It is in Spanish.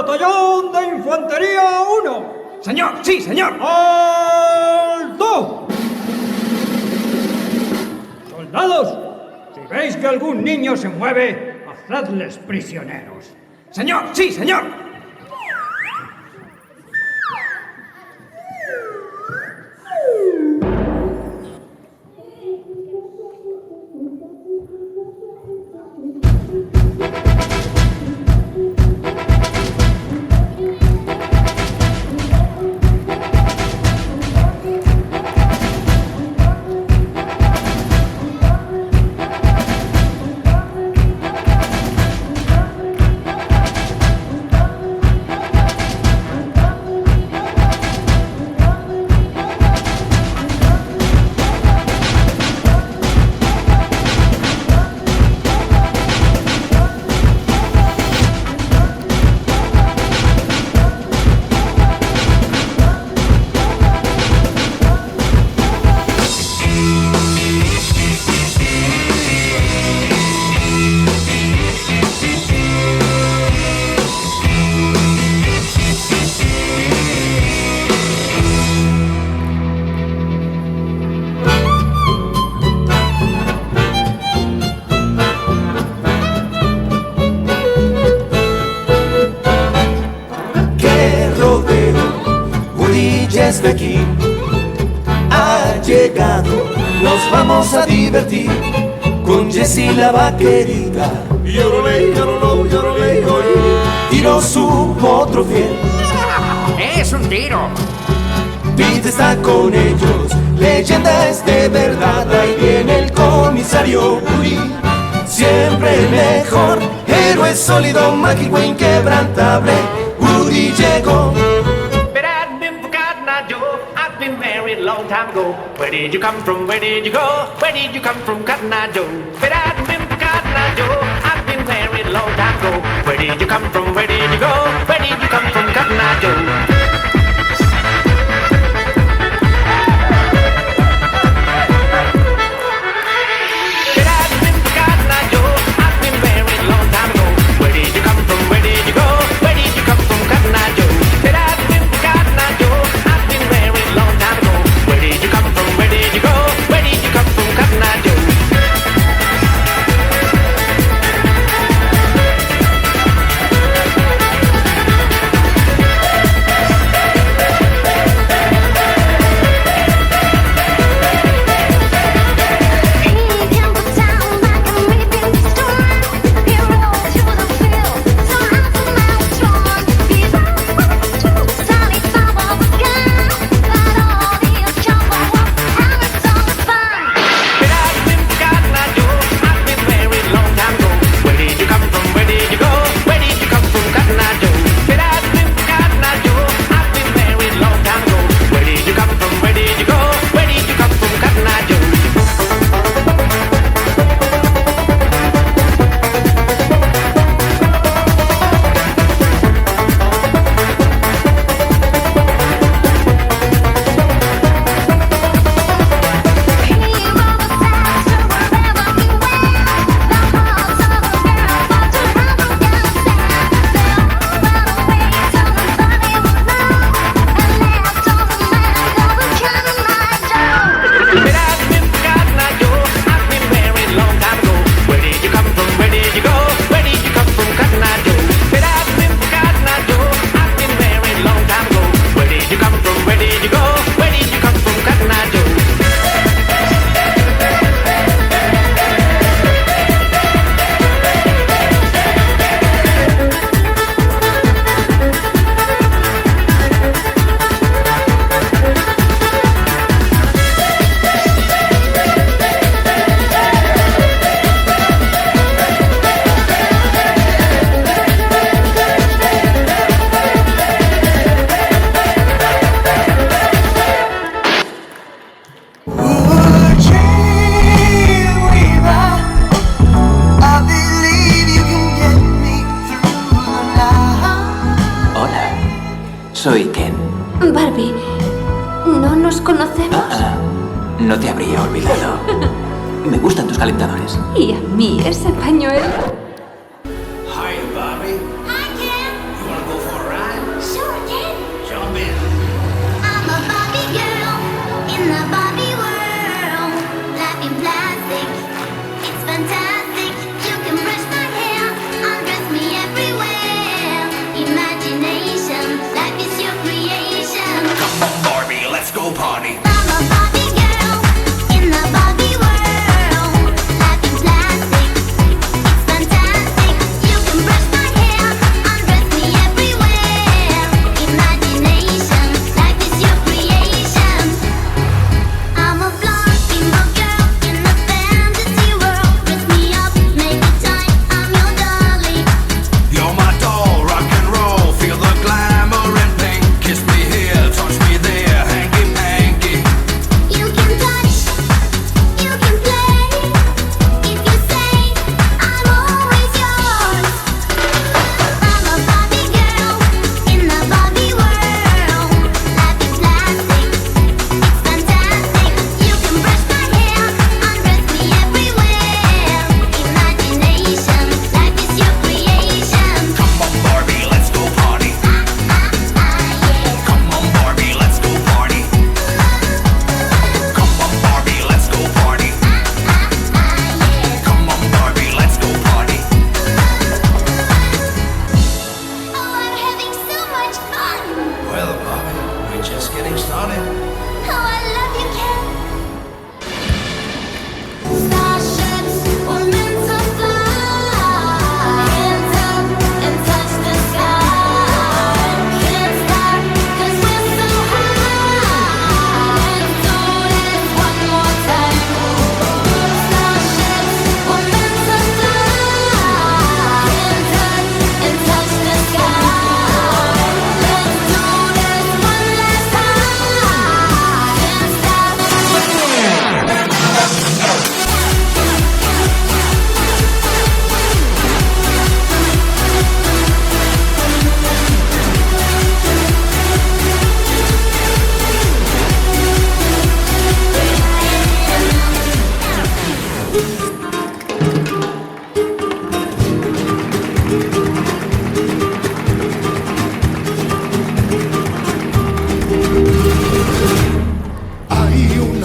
Batallón de Infantería 1. Señor, sí, señor. ¡Alto! Soldados, si veis que algún niño se mueve, hacedles prisioneros. Señor, sí, señor. Desde aquí ha llegado, nos vamos a divertir con Jessie la vaquerita. Yoroley, yoroló, yoroley, hoy tiró su potro fiel. Es un tiro. Pete está con ellos, leyenda es de verdad. Ahí viene el comisario Woody, siempre el mejor, héroe sólido, mágico, inquebrantable. Woody llegó. Long time ago. Where did you come from? Where did you go? Where did you come from, Cotton Eye Joe? But I've been for Cotton Eye Joe. I've been married a long time ago. Where did you come from? Where did you go? Where did you come from, Cotton Eye Joe? Soy Ken. Barbie, ¿no nos conocemos? No te habría olvidado. Me gustan tus calentadores. Y a mí ese pañuelo. Hi, Barbie. Hi, Ken. You wanna go for y una